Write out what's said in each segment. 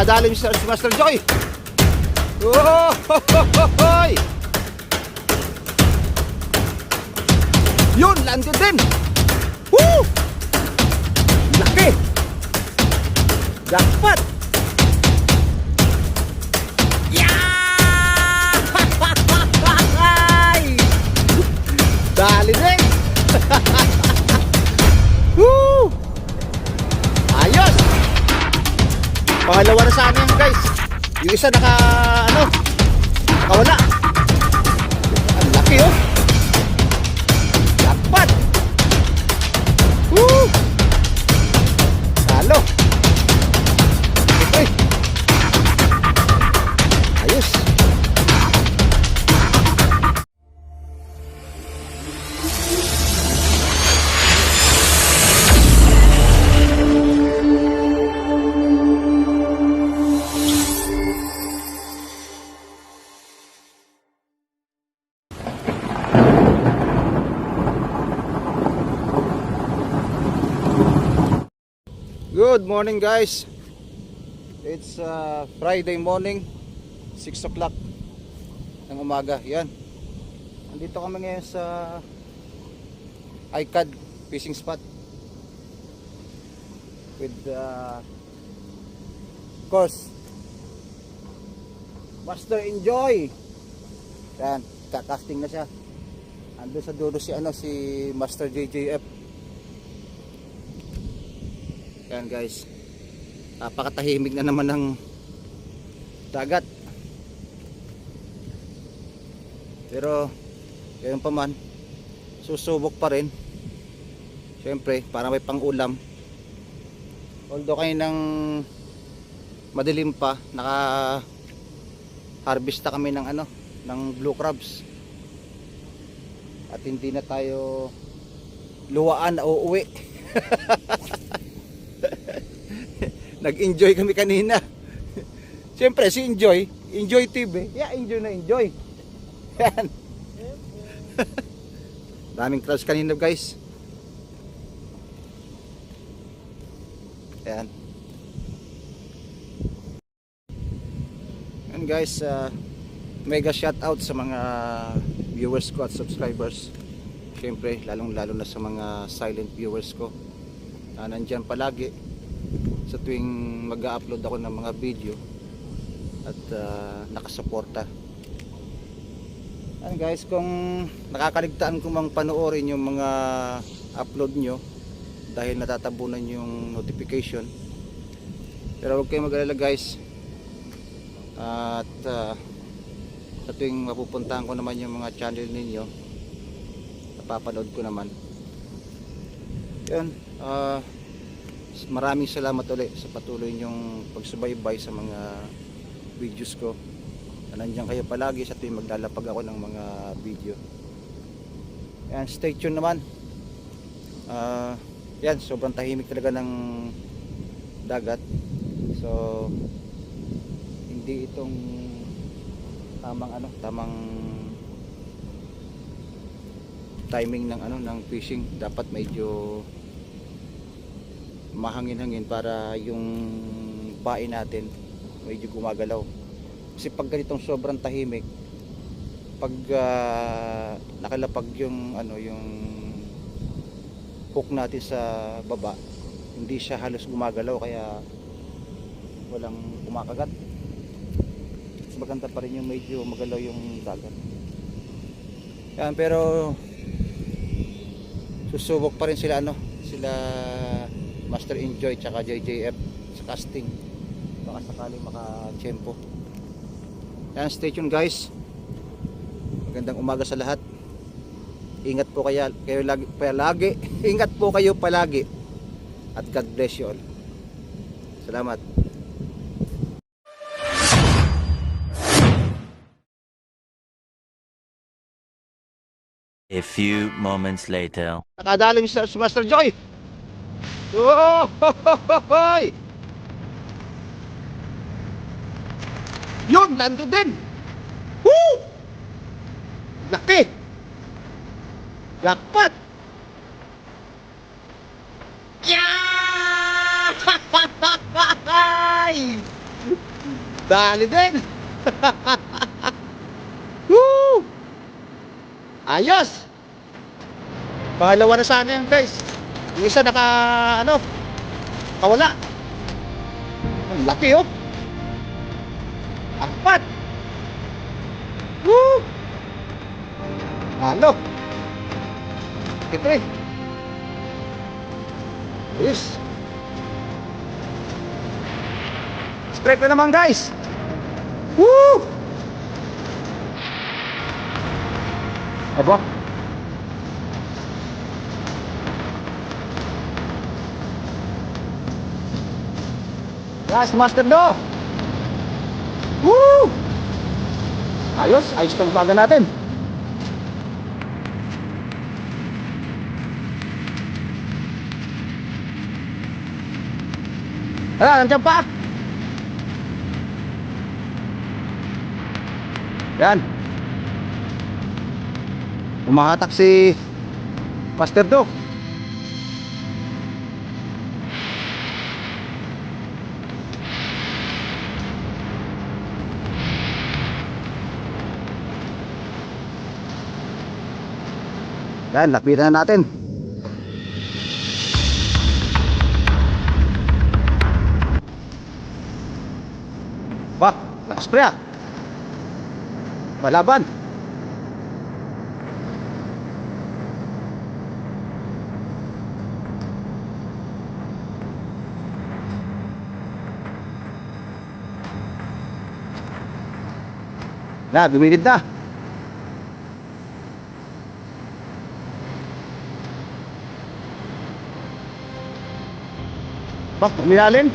Nakadali si Master Joy. Oh, hoy! Yun, landed din. Woo! Laki. Jackpot. Yeah! Dali din. Woo! Ayos. Pangalawa na sa amin guys. Yung isa nakawala. Ang laki oh. Jackpot. Woo! Talo. Okay. Ayos. Good morning guys. It's Friday morning, 6 o'clock ng umaga. Yan. Nandito kami ngayon sa ICAD fishing spot with of course Master Enjoy. Yan, kakasting na siya. Andun sa dulo si Master JJF. Yan guys, napakatahimik na naman ng dagat, pero gayon pa man susubok pa rin syempre para may pang ulam. Although kayo ng madilim pa, naka harvest na kami ng blue crabs at hindi na tayo luwaan na uuwi. Nag-enjoy kami kanina. Siyempre si Enjoy TV. Yeah, enjoy na enjoy. Yan. Daming crabs kanina guys. Yan. And guys, mega shout out sa mga viewers ko at subscribers. Siyempre, lalong lalo na sa mga silent viewers ko na nandyan palagi sa tuwing mag-upload ako ng mga video at nakasuporta. And guys, kung nakakaligtaan ko mang panoorin yung mga upload nyo dahil natatabunan yung notification, pero huwag kayong mag-alala guys. At sa tuwing mapupuntahan ko naman yung mga channel ninyo, napapanood ko naman. Yan. Maraming salamat ulit sa patuloy nyong pagsubaybay sa mga videos ko. Nandiyan kayo palagi sa tuwing maglalapag ako ng mga video. Yan, stay tuned naman. Yan, sobrang tahimik talaga ng dagat. So hindi itong tamang timing ng fishing. Dapat medyo mahangin-hangin para yung pain natin medyo gumagalaw. Kasi pag ganitong sobrang tahimik, pag nakalapag yung hook natin sa baba, hindi siya halos gumagalaw, kaya walang kumakagat. Mas maganda pa rin yung medyo magalaw yung dagat. Yan, pero susubok pa rin sila Master Enjoy tsaka JJF sa casting, baka sakaling maka-tiyempo. Yan, stay tuned guys. Magandang umaga sa lahat. Ingat po kayo palagi. Ingat po kayo palagi. At God bless you all. Salamat. A few moments later. Nakadali si Master Joy. Oh, hoy! Yun, nandun din. Woo! Laki. Jackpot. Yeah! Dali din. Woo! Ayos. Pangalawa na sana yan guys. Yung isa kawala. Ang laki oh. Apat. Woo! Ano? Ito eh. Yes. Straight na naman guys. Woo! Aba. Yes, Master Do. Woo! Ayos tong baga natin. Hala, nandiyan pa. Yan. Umahatak si Master Do. Yan, lapitan na natin. Wah, nakaspray ah. Malaban. Na, bumilid na. Bak, umilalim.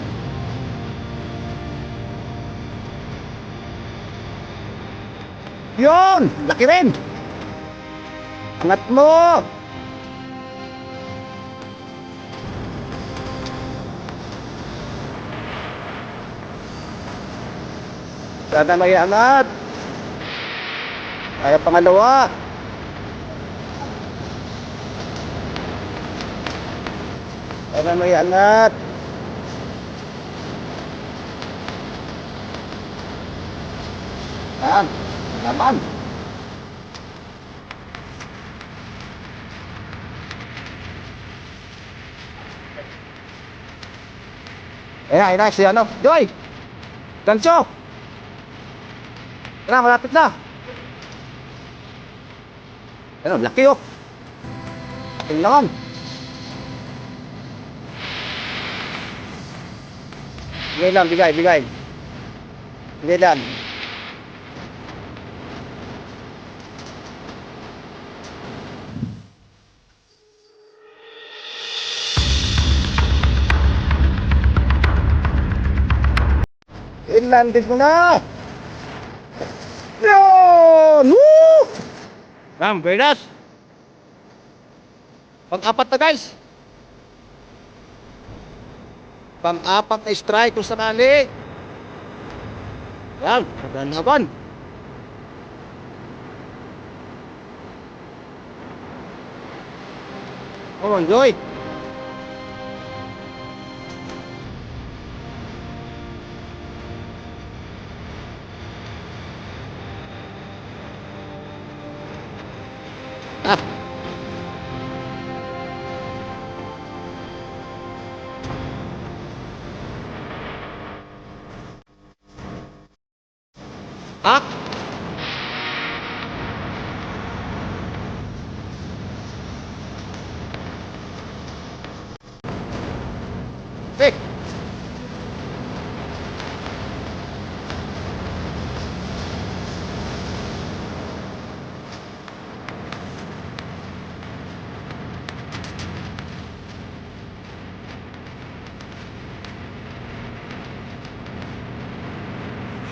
Yun! Laki rin! Angat mo! Sana may angat! Kaya pangalawa! Sana may angat! Ayan! Laban! Ayan, si Joy! Gancho! Tara, malapit na! Ayan, laki oh! Tingnan! Bigay lang, bigay! Bigay lang! Inlanded mo na! Yun! Woo! Ram, very nice! Pang-apat na guys! Pang-apat na strike kung sakali! Yan, maganaban! Oh, enjoy! Ah! Ah! Hey!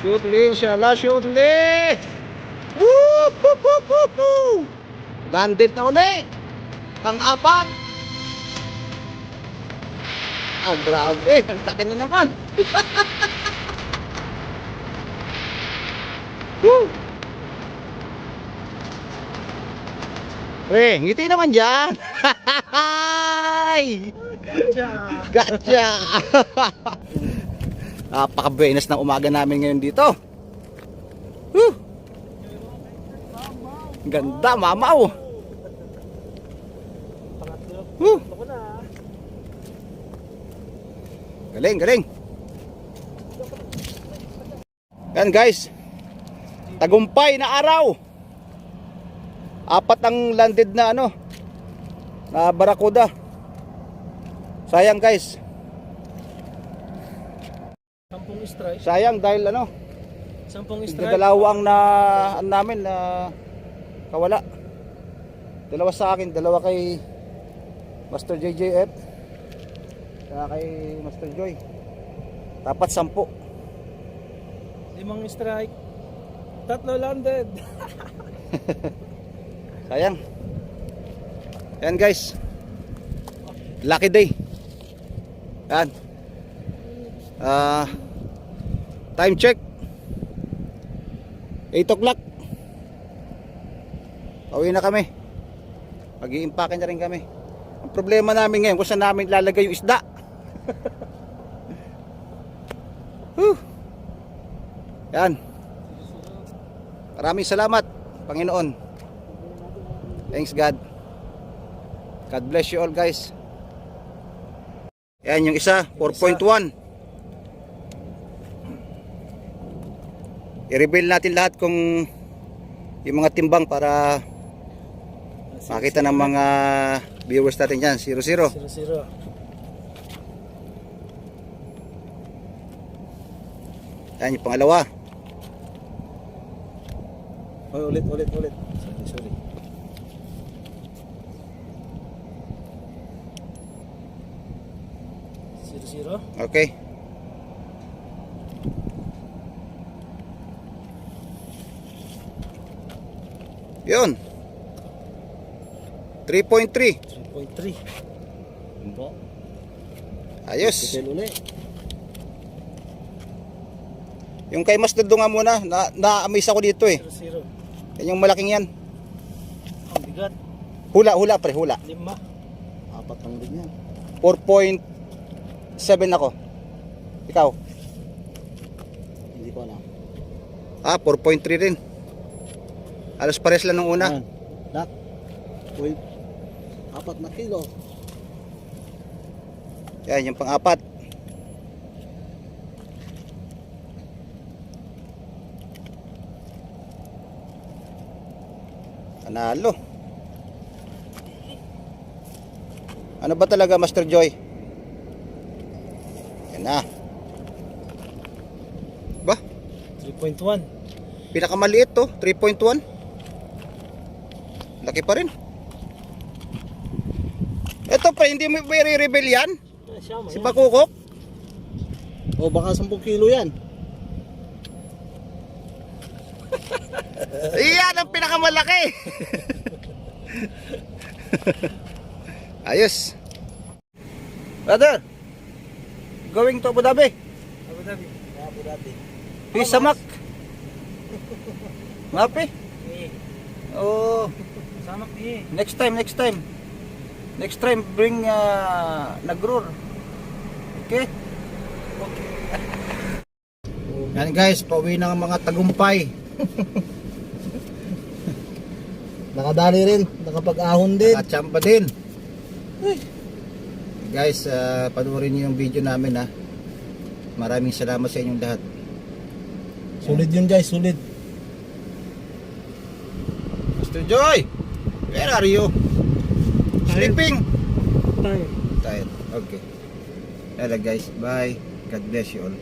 Shoot Lee, inshallah, shoot Lee! Woo! Woo! Woo! Woo! Woo! Bandit na uli! Pang-apat! Ah, grabe! Ang laki na naman! Woo! Pre, ngiti naman dyan! Gotcha! Napaka-buenas ng umaga namin ngayon dito. Woo! Ganda, mamaw. Woo! Galing, galing. Yan guys. Tagumpay na araw. 4 ang landed na na barakuda. Sayang guys. 10 strike. Sayang dahil 10 strike. dalawang na namin na kawala. 2 sa akin, 2 kay Master JJF. Saka kay Master Joy. Dapat 10. 5 strike. 3 landed. Sayang. Yan guys. Lucky day. Yan. Time check. 8 o'clock. Pauwi na kami. Mag-i-impake na rin kami. Ang problema namin ngayon kung saan namin lalagay yung isda. Whew. Yan. Maraming salamat, Panginoon. Thanks God. God bless you all guys. Yan yung isa, 4.1. I-reveal natin lahat kung yung mga timbang para makita ng mga viewers natin yan. 0-0. 0-0. Yan yung pangalawa. Ulit. Sorry. Zero. Okay. Yun. 3.3. 3.3. Ayos. Ulit. Yung kay Mas Dudunga muna, na-amaze ako dito eh. 0-0. Yan yung malaking yan. Ang bigat. Hula pre, hula. 5. 4 lang din yan. 4.7 ako. Ikaw? Hindi ko alam. 4.3 rin. Alos pares lang nung una. Dak. 4 na kilo. Yan, yung pang-4. Panalo. Ano ba talaga, Master Joy? Yan na. Ba? 3.1. Pinakamaliit to, 3.1. Laki pa rin. Ito pa, hindi mo i-reveal yan? Si Bakukok? O baka 10 kilo yan. Iyan ang pinakamalaki. Ayos. Brother, going to Abu Dhabi. Abu Dhabi. Peace samak. Ngapi? Oh, Samak ni. next time. Next time bring nagrur. Okay? Yan guys, pauwi na ang mga tagumpay. Nakadali rin, nakapag-ahon din. Nakachamba din. Guys, panoorin niyo yung video namin ha. Maraming salamat sa inyong lahat. Sulit yun guys, sulit. Mr. Joy, where are you? Sleeping? Tayo. Tired. Okay. Hello guys, bye. God bless you all.